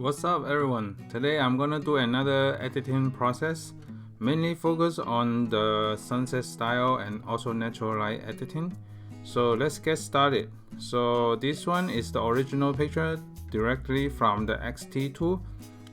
What's up everyone? Today I'm gonna do another editing process, mainly focus on the sunset style and also natural light editing. So let's get started. So this one is the original picture directly from the X-T2,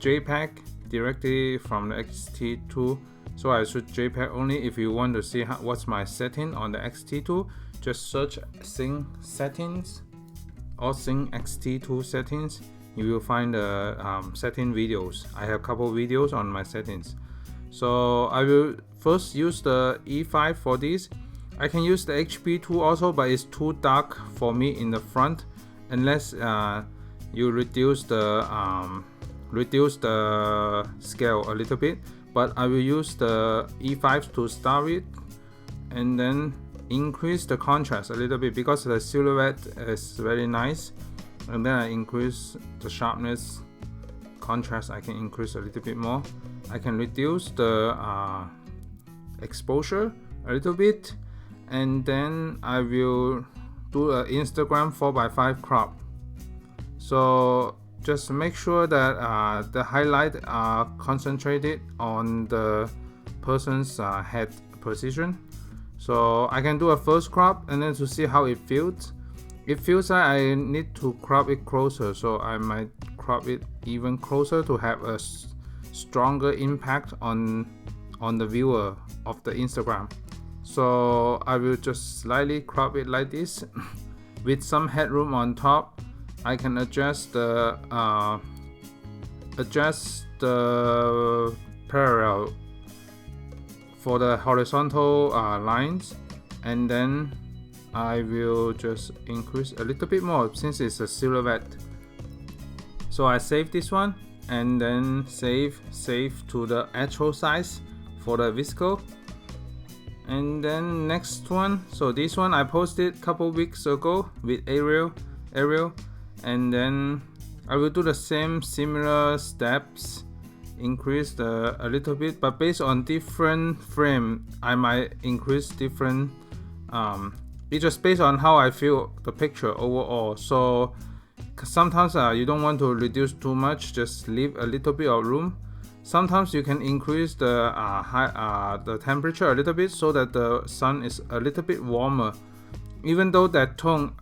JPEG directly from the X-T2. So I shoot JPEG only. If you want to see what's my setting on the X-T2, just search Sync settings or Sync X-T2 settings. You will find the setting videos. I have a couple videos on my settings. So I will first use the E5 for this. I can use the HP2 also, but it's too dark for me in the front unless you reduce the scale a little bit. But I will use the E5 to start with, and then increase the contrast a little bit because the silhouette is very nice. And then I increase the sharpness, contrast I can increase a little bit more. I can reduce the exposure a little bit, and then I will do an Instagram 4x5 crop. So just make sure that the highlight are concentrated on the person's head position. So I can do a first crop and then to see how it feels. It feels like I need to crop it closer, so I might crop it even closer to have a stronger impact on the viewer of the Instagram. So I will just slightly crop it like this. With some headroom on top, I can adjust the parallel for the horizontal lines, and then I will just increase a little bit more since it's a silhouette. So I save this one and then save to the actual size for the VSCO. And then next one, so this one I posted a couple weeks ago with Arial, and then I will do the similar steps, increase a little bit, but based on different frame I might increase different. It's just based on how I feel the picture overall. So sometimes you don't want to reduce too much, just leave a little bit of room. Sometimes you can increase the temperature a little bit so that the sun is a little bit warmer, even though that tone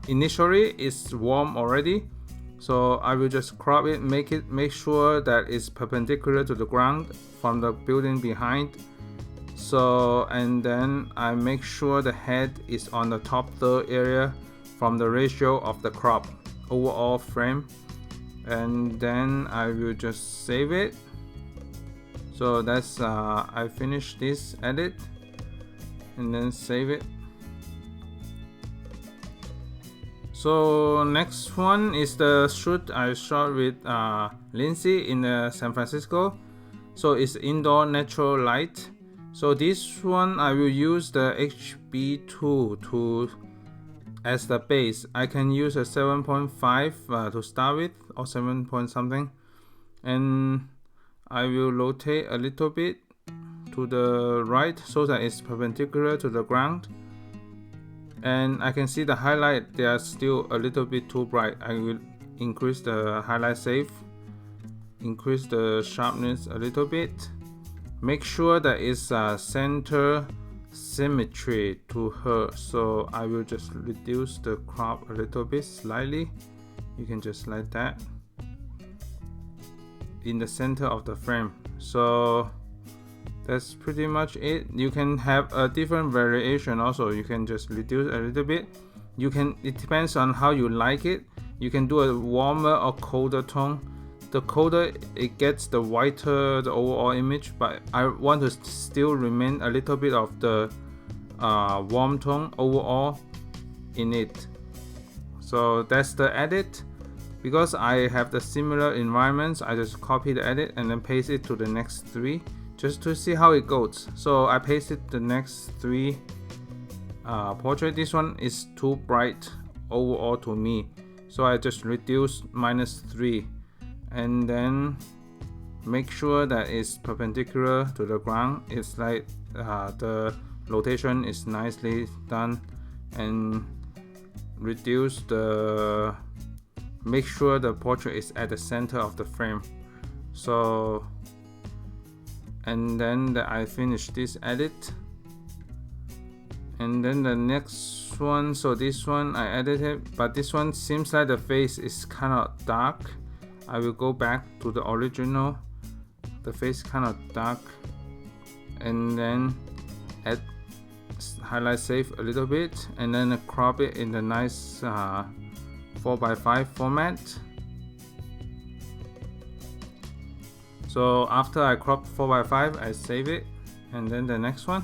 initially is warm already. So I will just crop it, make sure that it's perpendicular to the ground from the building behind. So, and then I make sure the head is on the top third area from the ratio of the crop overall frame, and then I will just save it. So that's I finished this edit and then save it. So next one is the shoot I shot with Lindsay in San Francisco. So it's indoor natural light. So this one I will use the HB2 as the base. I can use a 7.5 to start with, or 7 point something, and I will rotate a little bit to the right so that it's perpendicular to the ground. And I can see the highlight, they are still a little bit too bright. I will increase the highlight save, increase the sharpness a little bit. Make sure that it's center symmetry to her. So I will just reduce the crop a little bit slightly. You can just like that in the center of the frame. So that's pretty much it. You can have a different variation also. You can just reduce a little bit. It depends on how you like it. You can do a warmer or colder tone. The colder it gets, the whiter the overall image, but I want to still remain a little bit of the warm tone overall in it. So that's the edit. Because I have the similar environments, I just copy the edit and then paste it to the next three just to see how it goes. So I pasted the next three portrait. This one is too bright overall to me, so I just reduce -3. And then make sure that it's perpendicular to the ground. It's like the rotation is nicely done, and reduce the make sure the portrait is at the center of the frame. So, and then I finish this edit, and then the next one, so this one I edited, but this one seems like the face is kind of dark. I will go back to the original, the face kind of dark, and then add highlight save a little bit, and then crop it in the nice 4:5 format. So after I crop 4:5, I save it, and then the next one.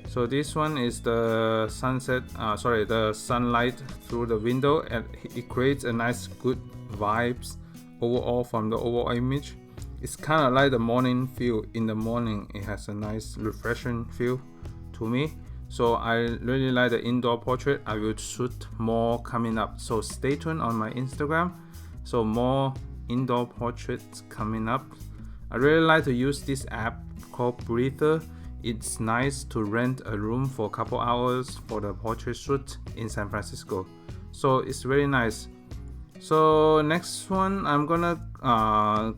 So this one is the sunset, the sunlight through the window, and it creates a nice good vibes overall from the overall image. It's kind of like the morning feel. In the morning, it has a nice refreshing feel to me. So I really like the indoor portrait. I will shoot more coming up. So stay tuned on my Instagram. So more indoor portraits coming up. I really like to use this app called Breather. It's nice to rent a room for a couple hours for the portrait shoot in San Francisco. So it's really nice. So next one, I'm gonna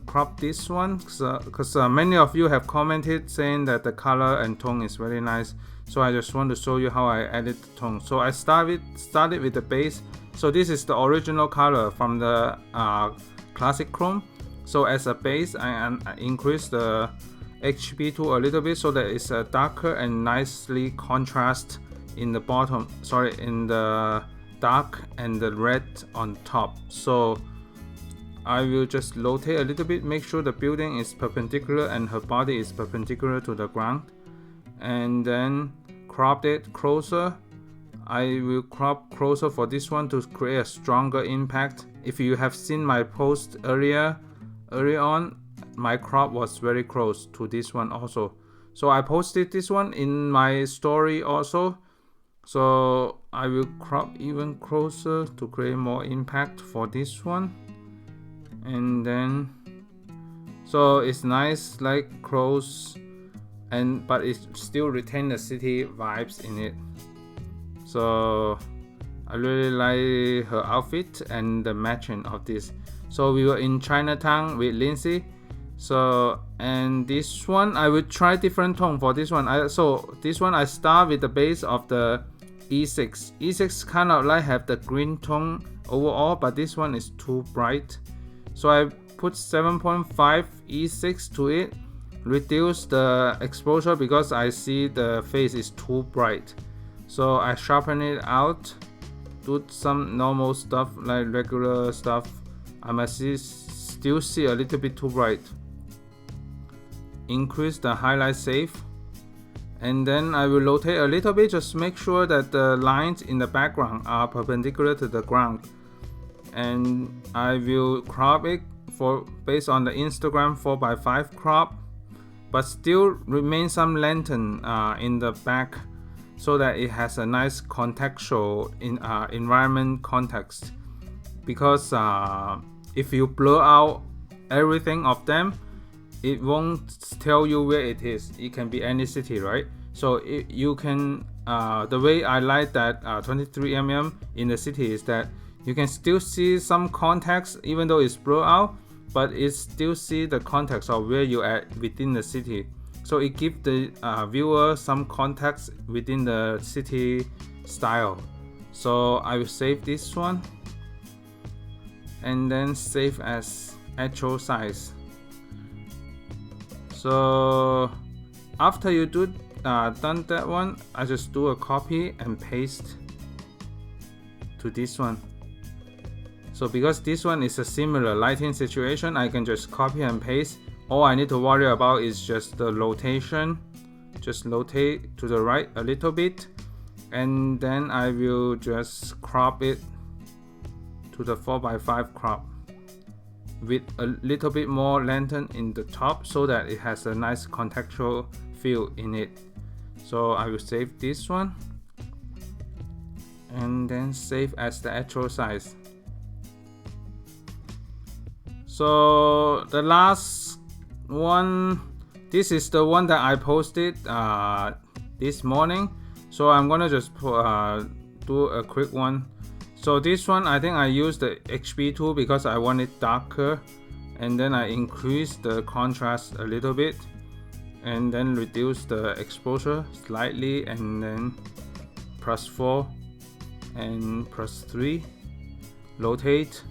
crop this one because many of you have commented saying that the color and tone is very nice. So I just want to show you how I edit the tone. So I started with the base. So this is the original color from the classic chrome. So as a base, I increase the HB2 a little bit so that it's a darker and nicely contrast in the bottom. In the dark and the red on top. So I will just rotate a little bit, make sure the building is perpendicular and her body is perpendicular to the ground, and then crop it closer. I will crop closer for this one to create a stronger impact. If you have seen my post early on, my crop was very close to this one also. So I posted this one in my story also. So I will crop even closer to create more impact for this one. And then, so it's nice, like close, but it still retain the city vibes in it. So I really like her outfit and the matching of this. So we were in Chinatown with Lindsay. So, and this one I will try different tone for this one. So this one I start with the base of the E6. E6 kind of like have the green tone overall, but this one is too bright. So I put 7.5 E6 to it, reduce the exposure because I see the face is too bright. So I sharpen it out, do some normal stuff like regular stuff. I must still see a little bit too bright. Increase the highlight save, and then I will rotate a little bit, just make sure that the lines in the background are perpendicular to the ground, and I will crop it based on the Instagram 4:5 crop, but still remain some lantern in the back so that it has a nice contextual environment context, because if you blur out everything of them, it won't tell you where it is. It can be any city, right? So you can, the way I like that 23mm in the city is that you can still see some context even though it's blurred out, but it still see the context of where you are within the city. So it gives the viewer some context within the city style. So I will save this one and then save as actual size. So after you done that one, I just do a copy and paste to this one. So because this one is a similar lighting situation, I can just copy and paste. All I need to worry about is just the rotation. Just rotate to the right a little bit, and then I will just crop it to the 4:5 crop with a little bit more lantern in the top so that it has a nice contextual feel in it. So I will save this one and then save as the actual size. So the last one, this is the one that I posted this morning. So I'm gonna just do a quick one. So this one, I think I use the HP tool because I want it darker, and then I increase the contrast a little bit, and then reduce the exposure slightly, and then +4 and +3, rotate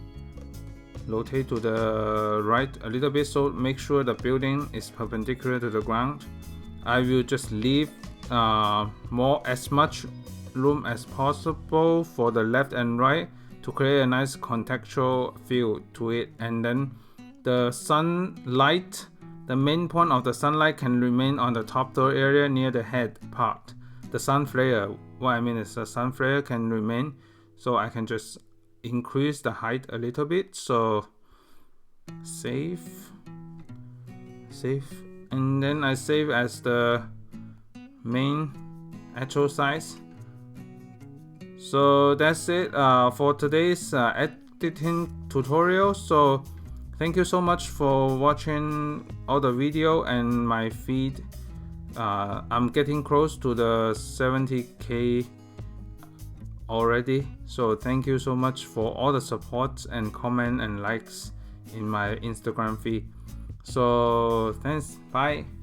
to the right a little bit, so make sure the building is perpendicular to the ground. I will just leave as much room as possible for the left and right to create a nice contextual feel to it, and then the sunlight, the main point of the sunlight can remain on the top door area near the head part. The sun flare, what I mean is the sun flare can remain, so I can just increase the height a little bit. So save, and then I save as the main actual size. So that's it for today's editing tutorial. So thank you so much for watching all the video and my feed. I'm getting close to the 70k already, so thank you so much for all the support and comment and likes in my Instagram feed. So thanks, bye.